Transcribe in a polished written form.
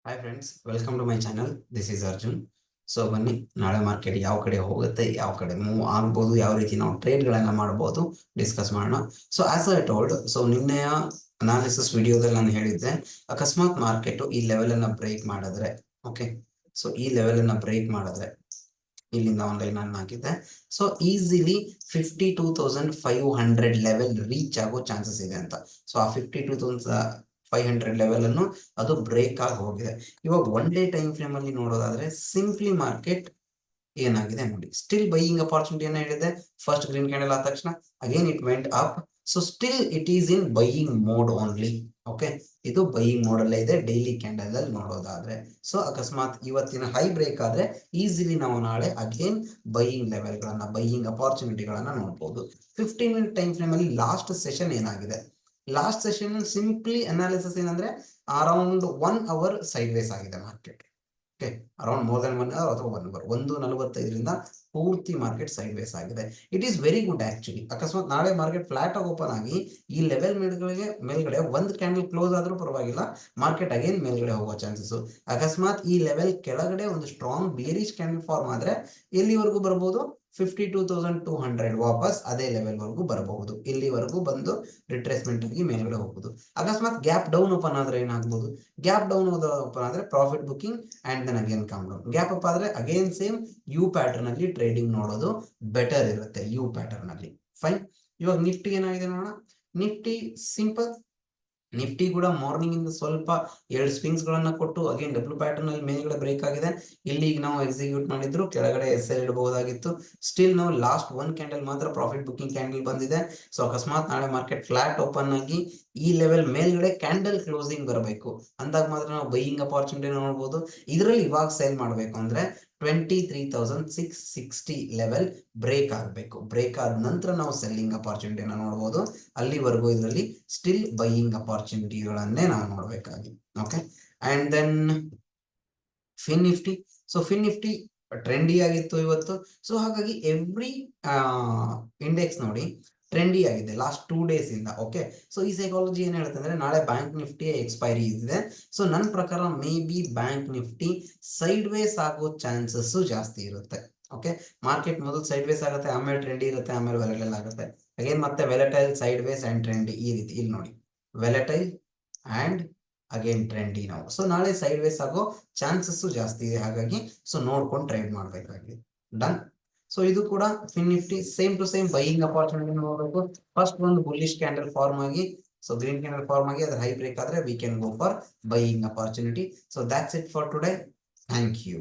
Hi friends, welcome to my channel. This is Arjun. So ಬನ್ನಿ, ನಾಳೆ market ಯಾವ ಕಡೆ ಹೋಗುತ್ತೆ, ಯಾವ ಕಡೆ ಮೂವ್ ಆಗ್ಬೋದು, ಯಾವ ರೀತಿ ನಾವು ಟ್ರೇಡ್ಗಳನ್ನ ಮಾಡ್ಬೋದು ಡಿಸ್ಕಸ್ ಮಾಡೋಣ. So as I told, so ನಿನ್ನೆಯ ಅನಾಲಿಸಿಸ್ ವಿಡಿಯೋದಲ್ಲಿ ನಾನು ಹೇಳಿದ್ದೆ, ಅಕಸ್ಮಾತ್ ಮಾರ್ಕೆಟ್ ಈ ಲೆವೆಲ್ ಅನ್ನ ಬ್ರೇಕ್ ಮಾಡಿದ್ರೆ, ಓಕೆ, ಸೊ ಈ ಲೆವೆಲ್ ಅನ್ನ ಬ್ರೇಕ್ ಮಾಡಿದ್ರೆ ಇಲ್ಲಿಂದ ಆನ್ಲೈನ್ ಅನ್ನು ಹಾಕಿದ್ದೆ. ಸೊ ಈಸಿಲಿ 52,500 ಲೆವೆಲ್ ರೀಚ್ ಆಗೋ ಚಾನ್ಸಸ್ ಇದೆ ಅಂತ. ಸೊ ಆ 52,500 ಲೆವೆಲ್ ಅನ್ನು ಅದು ಬ್ರೇಕ್ ಆಗಿ ಹೋಗಿದೆ. ಇವಾಗ ಒನ್ ಡೇ ಟೈಮ್ ಫ್ರೇಮ್ ಅಲ್ಲಿ ನೋಡೋದಾದ್ರೆ ಸಿಂಪ್ಲಿ ಮಾರ್ಕೆಟ್ ಏನಾಗಿದೆ ನೋಡಿ, ಸ್ಟಿಲ್ ಬೈಯಿಂಗ್ ಅಪಾರ್ಚುನಿಟಿ ಅನ್ನ ಹೇಳಿದೆ. ಫಸ್ಟ್ ಗ್ರೀನ್ ಕ್ಯಾಂಡಲ್ ಆದ ತಕ್ಷಣ again it went up. So still it is in buying mode only. Okay, ಇದು ಬೈಯಿಂಗ್ ಮೋಡ್ ಅಲ್ಲೇ ಇದೆ ಡೈಲಿ ಕ್ಯಾಂಡಲ್ ಅಲ್ಲಿ ನೋಡೋದಾದ್ರೆ. ಸೊ ಅಕಸ್ಮಾತ್ ಇವತ್ತಿನ ಹೈ ಬ್ರೇಕ್ ಆದ್ರೆ ಈಸಿಲಿ ನಾವು ನಾಳೆ ಅಗೇನ್ ಬೈಯಿಂಗ್ ಲೆವೆಲ್ ಗಳನ್ನ, ಬೈಯಿಂಗ್ ಅಪಾರ್ಚುನಿಟಿಗಳನ್ನ ನೋಡಬಹುದು. 15 ಮಿನಿಟ್ ಟೈಮ್ ಫ್ರೇಮ್ ಅಲ್ಲಿ ಲಾಸ್ಟ್ ಸೆಷನ್ ಏನಾಗಿದೆ, ಲಾಸ್ಟ್ ಸೆಷನ್ ಸಿಂಪ್ಲಿ ಅನಾಲಿಸಿಸ್ ಏನಂದ್ರೆ ಅರೌಂಡ್ 1 ಅವರ್ ಸೈಡ್ ವೇಸ್ ಆಗಿದೆ market. Okay, around more than 1 hour ಅಥವಾ 1 ಅವರ್, 1:45ರಿಂದ ಪೂರ್ತಿ ಮಾರ್ಕೆಟ್ ಸೈಡ್ ವೇಸ್ ಆಗಿದೆ. It is very good actually. ಅಕಸ್ಮಾತ್ ನಾಳೆ ಮಾರ್ಕೆಟ್ ಫ್ಲಾಟ್ ಆಗಿ ಓಪನ್ ಆಗಿ ಈ ಲೆವೆಲ್ ಮೇಲ್ಗಡೆ ಒಂದು ಕ್ಯಾಂಡಲ್ ಕ್ಲೋಸ್ ಆದ್ರೂ ಪರವಾಗಿಲ್ಲ, ಮಾರ್ಕೆಟ್ ಅಗೇನ್ ಮೇಲ್ಗಡೆ ಹೋಗೋ ಚಾನ್ಸಸ್. ಅಕಸ್ಮಾತ್ ಈ ಲೆವೆಲ್ ಕೆಳಗಡೆ ಒಂದು ಸ್ಟ್ರಾಂಗ್ ಬೇರಿಶ್ ಕ್ಯಾಂಡಲ್ ಫಾರ್ಮ್ ಆದ್ರೆ ಎಲ್ಲಿವರೆಗೂ ಬರ್ಬೋದು, 52,200 ವಾಪಸ್ ಅದೇ ಲೆವೆಲ್ ವರೆಗೂ ಬರಬಹುದು. ಇಲ್ಲಿವರೆಗೂ ಬಂದು ರಿಟ್ರೇಸ್ಮೆಂಟ್ ಆಗಿ ಮೇಲ್ಗಡೆ ಹೋಗುದು. ಅಕಸ್ಮಾತ್ ಗ್ಯಾಪ್ ಡೌನ್ ಓಪನ್ ಆದ್ರೆ ಏನಾಗಬಹುದು, ಗ್ಯಾಪ್ ಡೌನ್ ಓಪನ್ ಆದ್ರೆ profit booking and then again come down. Gap up ಆದ್ರೆ ಅಗೇನ್ ಸೇಮ್ ಯು ಪ್ಯಾಟರ್ನ್ ಅಲ್ಲಿ ಟ್ರೇಡಿಂಗ್ ನೋಡೋದು ಬೆಟರ್ ಇರುತ್ತೆ, ಯು ಪ್ಯಾಟರ್ನ್ ಅಲ್ಲಿ. ಫೈನ್. ಇವಾಗ ನಿಫ್ಟಿ ಏನಾಗಿದೆ ನೋಡೋಣ. ನಿಫ್ಟಿ ಸಿಂಪಲ್, ನಿಫ್ಟಿ ಕೂಡ ಮಾರ್ನಿಂಗ್ ಇಂದ ಸ್ವಲ್ಪ 2 ಸ್ವಿಂಗ್ಸ್ ಗಳನ್ನ ಕೊಟ್ಟು ಅಗೇನ್ ಡಬ್ಲ್ಯೂ ಪ್ಯಾಟರ್ನ್ ಅಲ್ಲಿ ಮೇಲ್ಗಡೆ ಬ್ರೇಕ್ ಆಗಿದೆ. ಇಲ್ಲಿ ಈಗ ನಾವು ಎಕ್ಸಿಕ್ಯೂಟ್ ಮಾಡಿದ್ರು ಕೆಳಗಡೆ ಎಸ್ ಎಲ್ ಇಡಬಹುದಾಗಿತ್ತು. ಸ್ಟಿಲ್ ನಾವು ಲಾಸ್ಟ್ 1 ಕ್ಯಾಂಡಲ್ ಮಾತ್ರ ಪ್ರಾಫಿಟ್ ಬುಕಿಂಗ್ ಕ್ಯಾಂಡಲ್ ಬಂದಿದೆ. ಸೊ ಅಕಸ್ಮಾತ್ ನಾಳೆ ಮಾರ್ಕೆಟ್ ಫ್ಲಾಟ್ ಓಪನ್ ಆಗಿ ಈ ಲೆವೆಲ್ ಮೇಲ್ಗಡೆ ಕ್ಯಾಂಡಲ್ ಕ್ಲೋಸಿಂಗ್ ಬರಬೇಕು ಅಂದಾಗ ಮಾತ್ರ ನಾವು ಬೈಯಿಂಗ್ ಅಪಾರ್ಚುನಿಟಿ ನೋಡಬಹುದು. ಇದರಲ್ಲಿ ಇವಾಗ ಸೇಲ್ ಮಾಡಬೇಕು ಅಂದ್ರೆ 23,660 ಲೆವೆಲ್ ಬ್ರೇಕ್ ಆಗಬೇಕು. ಬ್ರೇಕ್ ಆದ ನಂತರ ನಾವು ಸೆಲ್ಲಿಂಗ್ ಅಪಾರ್ಚುನಿಟಿನ ನೋಡಬಹುದು. ಅಲ್ಲಿವರೆಗೂ ಇದರಲ್ಲಿ ಸ್ಟಿಲ್ ಬೈಯಿಂಗ್ ಅಪಾರ್ಚುನಿಟಿಗಳನ್ನೇ ನಾವು ನೋಡಬೇಕಾಗಿ. Okay, and then Fin Nifty. So Fin Nifty trendy ಆಗಿತ್ತು ಇವತ್ತು. ಸೊ ಹಾಗಾಗಿ ಎವ್ರಿ ಇಂಡೆಕ್ಸ್ ನೋಡಿ ಟ್ರೆಂಡಿ ಆಗಿದೆ ಲಾಸ್ಟ್ 2 ಡೇಸ್ ಇಂದ. ಓಕೆ, ಸೊ ಈ ಸೈಕಾಲಜಿ ಏನ್ ಹೇಳುತ್ತೆ ಅಂದ್ರೆ ನಾಳೆ ಬ್ಯಾಂಕ್ ನಿಫ್ಟಿ ಎಕ್ಸ್ಪೈರಿ ಇದೆ. ಸೊ ನನ್ನ ಪ್ರಕಾರ maybe bank Nifty sideways ಆಗೋ ಚಾನ್ಸಸ್ ಜಾಸ್ತಿ ಇರುತ್ತೆ. ಓಕೆ, ಮಾರ್ಕೆಟ್ ಮೊದಲು ಸೈಡ್ ವೇಸ್ ಆಗುತ್ತೆ, ಆಮೇಲೆ ಟ್ರೆಂಡಿ ಇರುತ್ತೆ, ಆಮೇಲೆ ವೆಲಟೈಲ್ ಆಗುತ್ತೆ. ಅಗೇನ್ ಮತ್ತೆ volatile, sideways and trendy, ಈ ರೀತಿ ಇಲ್ಲಿ ನೋಡಿ ವೆಲಟೈಲ್ ಅಂಡ್ ಅಗೇನ್ ಟ್ರೆಂಡಿ ನಾವು. ಸೊ ನಾಳೆ ಸೈಡ್ ವೇಸ್ ಆಗೋ ಚಾನ್ಸಸ್ ಜಾಸ್ತಿ ಇದೆ. ಹಾಗಾಗಿ ಸೊ ನೋಡ್ಕೊಂಡು ಟ್ರೇಡ್ ಮಾಡಬೇಕಾಗಿದೆ. ಡನ್. ಸೊ ಇದು ಕೂಡ Fin Nifty same to same buying opportunity ನೋಡಬೇಕು. ಫಸ್ಟ್ ಒಂದು ಬುಲ್ಲಿಶ್ ಕ್ಯಾಂಡಲ್ ಫಾರ್ಮ್ ಆಗಿ, ಸೊ ಗ್ರೀನ್ ಕ್ಯಾಂಡಲ್ ಫಾರ್ಮ್ ಆಗಿ ಅದ್ರ ಹೈ ಬ್ರೇಕ್ ಆದ್ರೆ we can go for buying opportunity. So that's it for today. Thank you.